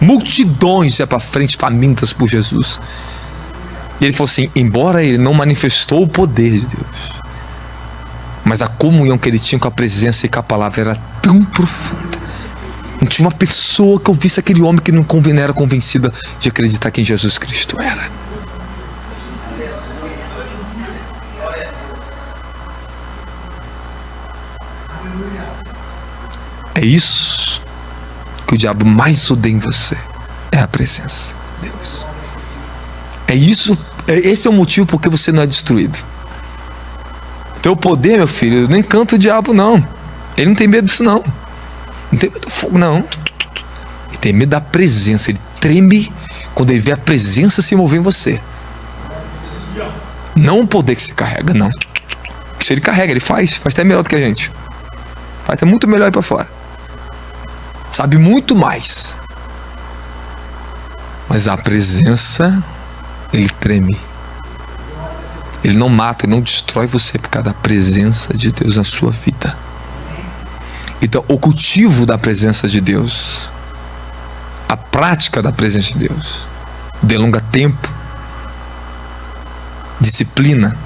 multidões iam para frente famintas por Jesus. E ele falou assim, embora ele não manifestou o poder de Deus, mas a comunhão que ele tinha com a presença e com a palavra era tão profunda. Não tinha uma pessoa que ouvisse aquele homem que não era convencida de acreditar quem Jesus Cristo era. É isso que o diabo mais odeia em você é a presença de Deus. Esse é o motivo por que você não é destruído. O teu poder, meu filho, não encanta o diabo, não. Ele não tem medo disso, não. Não tem medo do fogo, não. Ele tem medo da presença. Ele treme quando ele vê a presença se mover em você. Não o poder que se carrega, não. Se ele carrega, ele faz até melhor do que a gente. Faz até muito melhor ir pra fora. Sabe muito mais. Mas a presença, ele treme. Ele não mata, ele não destrói você por causa da presença de Deus na sua vida. Então, o cultivo da presença de Deus, a prática da presença de Deus, delonga tempo, disciplina,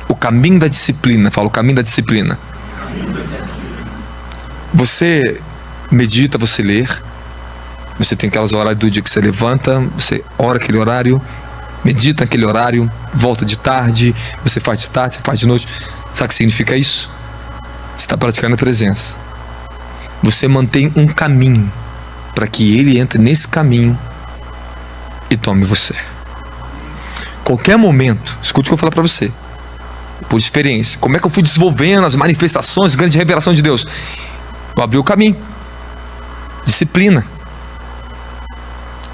o caminho da disciplina. Fala, o caminho da disciplina. Você medita, você lê, você tem aquelas horários do dia que você levanta, você ora aquele horário, medita naquele horário, volta de tarde, você faz de tarde, você faz de noite. Sabe o que significa isso? Você está praticando a presença. Você mantém um caminho para que ele entre nesse caminho e tome você. Qualquer momento, escute o que eu vou falar para você, por experiência. Como é que eu fui desenvolvendo as manifestações, grande revelação de Deus? Eu abri o caminho. Disciplina.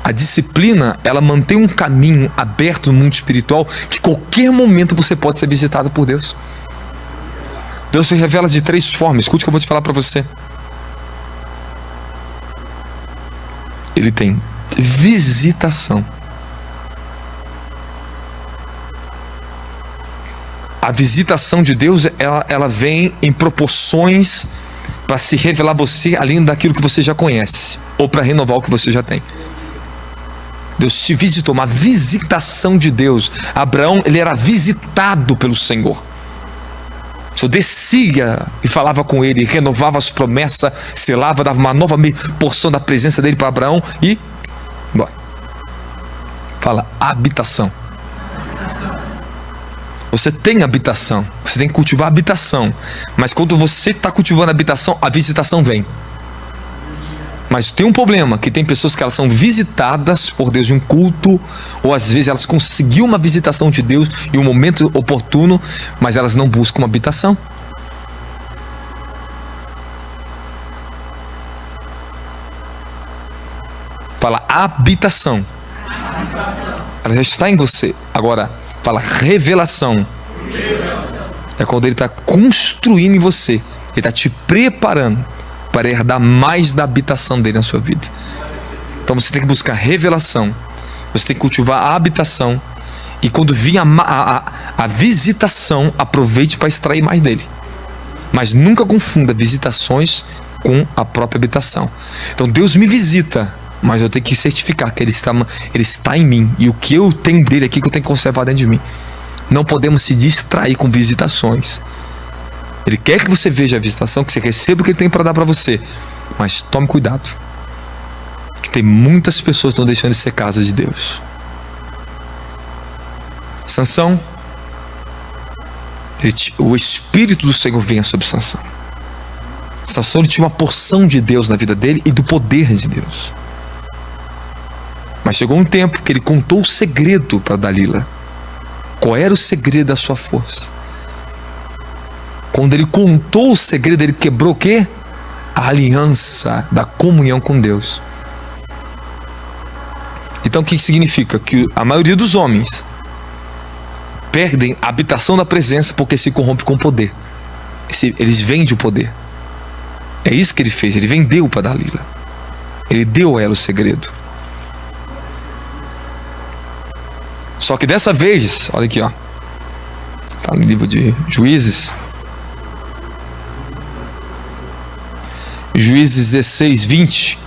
A disciplina, ela mantém um caminho aberto no mundo espiritual, que qualquer momento você pode ser visitado por Deus. Deus se revela de 3 formas. Escute o que eu vou te falar para você. Ele tem visitação. A visitação de Deus, ela vem em proporções para se revelar a você além daquilo que você já conhece, ou para renovar o que você já tem. Deus te visitou, uma visitação de Deus. Abraão, ele era visitado pelo Senhor. O Senhor descia e falava com ele, renovava as promessas, selava, dava uma nova porção da presença dele para Abraão e bora. Fala, habitação. Você tem habitação, você tem que cultivar a habitação. Mas quando você está cultivando a habitação, a visitação vem. Mas tem um problema, que tem pessoas que elas são visitadas por Deus em um culto, ou às vezes elas conseguiram uma visitação de Deus em um momento oportuno, mas elas não buscam uma habitação. Fala, habitação. Ela já está em você. Agora, fala, revelação. É quando ele está construindo em você. Ele está te preparando para herdar mais da habitação dele na sua vida. Então você tem que buscar revelação. Você tem que cultivar a habitação. E quando vir a visitação, aproveite para extrair mais dele. Mas nunca confunda visitações com a própria habitação. Então Deus me visita, mas eu tenho que certificar que ele está em mim. E o que eu tenho dele aqui, que eu tenho que conservar dentro de mim. Não podemos se distrair com visitações. Ele quer que você veja a visitação, que você receba o que ele tem para dar para você. Mas tome cuidado, que tem muitas pessoas que estão deixando de ser casa de Deus. Sansão, o Espírito do Senhor vinha sobre Sansão. Sansão, ele tinha uma porção de Deus na vida dele e do poder de Deus. Mas chegou um tempo que ele contou o segredo para Dalila. Qual era o segredo da sua força? Quando ele contou o segredo, ele quebrou o quê? A aliança da comunhão com Deus. Então o que significa? Que a maioria dos homens perdem a habitação da presença porque se corrompe com o poder. Eles vendem o poder. É isso que ele fez, ele vendeu para Dalila. Ele deu a ela o segredo. Só que dessa vez, olha aqui, ó. Está no livro de Juízes. Juízes 16, 20.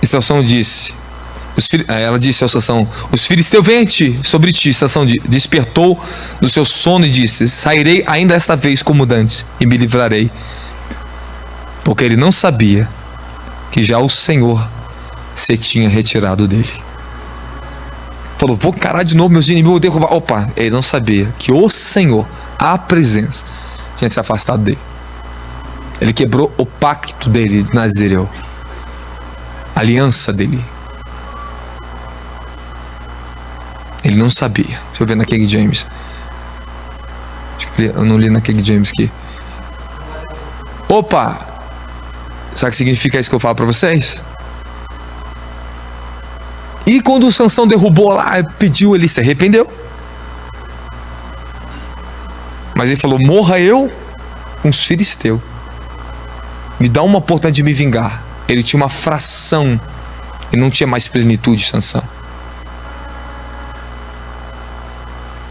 E Sansão disse, ela disse ao Sansão: os filisteus vêm sobre ti. Sansão despertou do seu sono e disse: sairei ainda esta vez como dantes e me livrarei. Porque ele não sabia que já o Senhor se tinha retirado dele. Falou, vou encarar de novo meus inimigos, vou derrubar. Opa, ele não sabia que o Senhor, a presença, tinha se afastado dele. Ele quebrou o pacto dele de Nazireu, a aliança dele. Ele não sabia. Deixa eu ver na King James. Acho que eu não li na King James aqui. Opa! Sabe o que significa isso que eu falo para vocês? E quando o Sansão derrubou lá, pediu, ele se arrependeu. Mas ele falou: morra eu com os filisteus. Me dá uma oportunidade de me vingar. Ele tinha uma fração e não tinha mais plenitude, Sansão.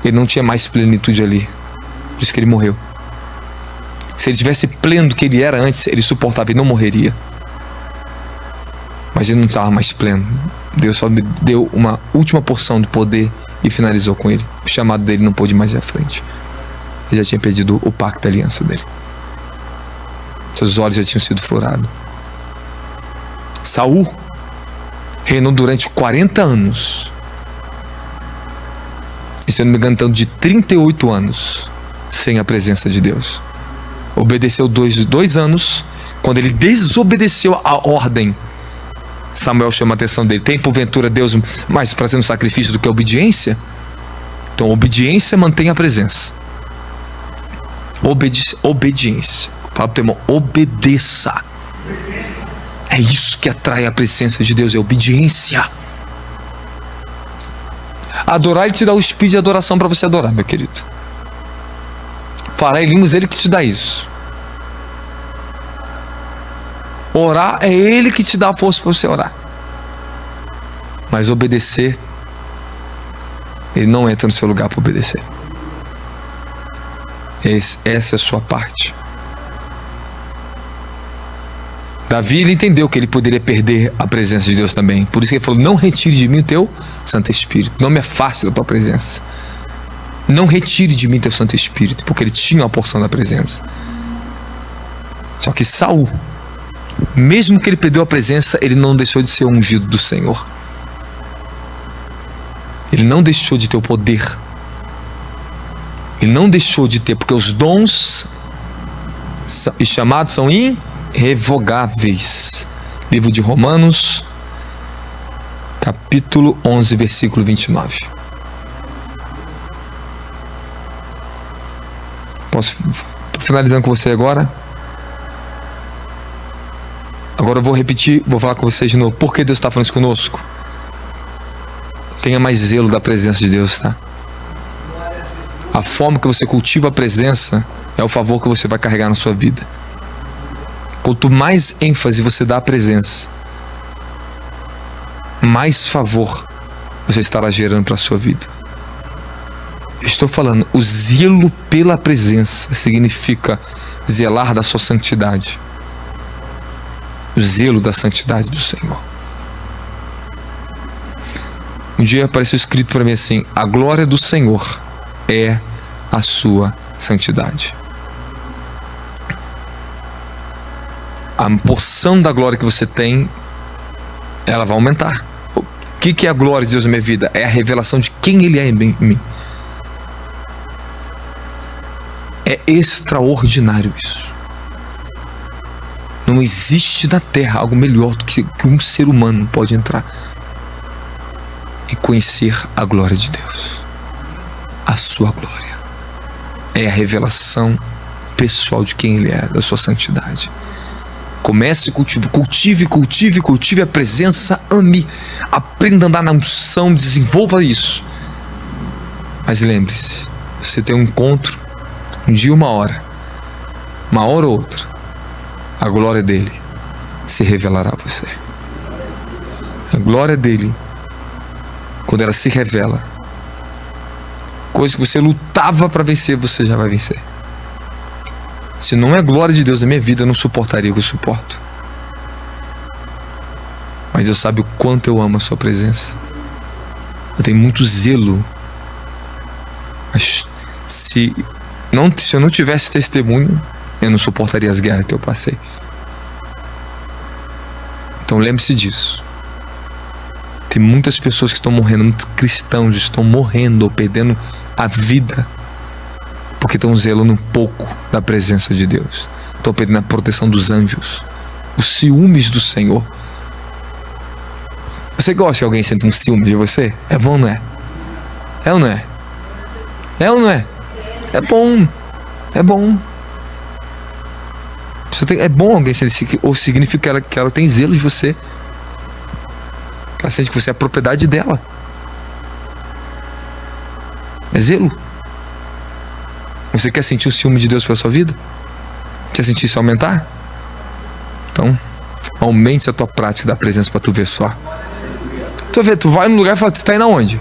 Ele não tinha mais plenitude ali. Por isso que ele morreu. Se ele tivesse pleno do que ele era antes, ele suportava e não morreria. Mas ele não estava mais pleno. Deus só me deu uma última porção do poder e finalizou com ele. O chamado dele não pôde mais ir à frente. Ele já tinha perdido o pacto da aliança dele. Seus olhos já tinham sido furados. Saul reinou durante 40 anos. E se eu não me engano, tanto de 38 anos sem a presença de Deus. Obedeceu dois anos. Quando ele desobedeceu a ordem, Samuel chama a atenção dele: tem porventura Deus mais prazer no sacrifício do que a obediência? Então obediência mantém a presença. Obediência. Fala pro teu irmão: obedeça. É isso que atrai a presença de Deus, é obediência. Adorar, ele te dá o espírito de adoração para você adorar, meu querido. Falar em línguas, ele que te dá isso. Orar, é ele que te dá a força para você orar. Mas obedecer, ele não entra no seu lugar para obedecer. Essa é a sua parte. Davi, ele entendeu que ele poderia perder a presença de Deus também. Por isso que ele falou: não retire de mim o teu Santo Espírito. Não me afaste da tua presença. Não retire de mim teu Santo Espírito. Porque ele tinha uma porção da presença. Só que Saul, mesmo que ele perdeu a presença, ele não deixou de ser ungido do Senhor. Ele não deixou de ter o poder. Ele não deixou de ter, porque os dons e chamados são irrevogáveis. Livro de Romanos, capítulo 11, versículo 29. Estou finalizando com você agora. Agora eu vou repetir, vou falar com vocês de novo. Por que Deus está falando isso conosco? Tenha mais zelo da presença de Deus, tá? A forma que você cultiva a presença é o favor que você vai carregar na sua vida. Quanto mais ênfase você dá à presença, mais favor você estará gerando para a sua vida. Estou falando, o zelo pela presença significa zelar da sua santidade. O zelo da santidade do Senhor. Um dia apareceu escrito para mim assim: a glória do Senhor é a sua santidade. A porção da glória que você tem, ela vai aumentar. O que é a glória de Deus na minha vida? É a revelação de quem Ele é em mim. É extraordinário isso. Não existe na terra algo melhor do que um ser humano pode entrar e conhecer a glória de Deus. A sua glória é a revelação pessoal de quem Ele é, da sua santidade. Comece e cultive a presença, ame, aprenda a andar na unção, desenvolva isso. Mas lembre-se, você tem um encontro, um dia, uma hora ou outra, a glória dele se revelará a você. A glória dele, quando ela se revela, coisa que você lutava para vencer, você já vai vencer. Se não é a glória de Deus na minha vida, eu não suportaria o que eu suporto. Mas Deus sabe o quanto eu amo a sua presença. Eu tenho muito zelo. Mas se eu não tivesse testemunho, eu não suportaria as guerras que eu passei. Então lembre-se disso. Tem muitas pessoas que estão morrendo, muitos cristãos estão morrendo ou perdendo a vida porque estão zelando um pouco da presença de Deus. Estou pedindo a proteção dos anjos, os ciúmes do Senhor. Você gosta que alguém sinta um ciúme de você? É bom, não é? É ou não é? É ou não é? É bom. É bom. É bom alguém sentir, ou significa que ela tem zelo de você. Que ela sente que você é a propriedade dela. É zelo. Você quer sentir o ciúme de Deus pela sua vida? Quer sentir isso aumentar? Então, aumente a tua prática da presença para tu ver só. Tu vai no lugar e fala, você tá indo aonde?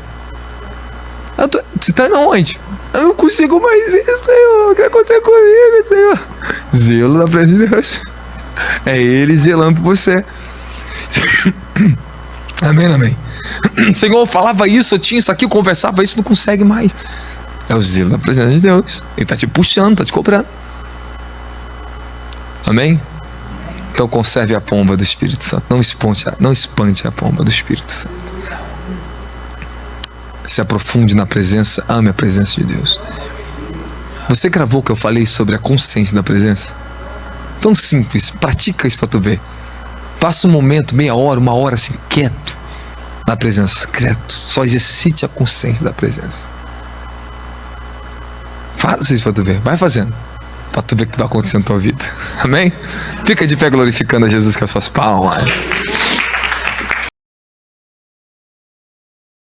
Você tá indo aonde? Eu não consigo mais isso, Senhor. O que aconteceu comigo, Senhor? Zelo da presença de Deus. É Ele zelando por você. Amém, amém. Senhor, eu falava isso, eu tinha isso aqui, eu conversava isso, não consegue mais. É o zelo da presença de Deus. Ele tá te puxando, tá te cobrando. Amém? Então conserve a pomba do Espírito Santo. Não espante a pomba do Espírito Santo. Se aprofunde na presença, ame a presença de Deus. Você gravou o que eu falei sobre a consciência da presença? Tão simples, pratica isso para tu ver. Passa um momento, meia hora, uma hora assim, quieto na presença, quieto. Só exercite a consciência da presença. Faça isso para tu ver, vai fazendo, para tu ver o que vai acontecer na tua vida. Amém? Fica de pé glorificando a Jesus com as suas palmas.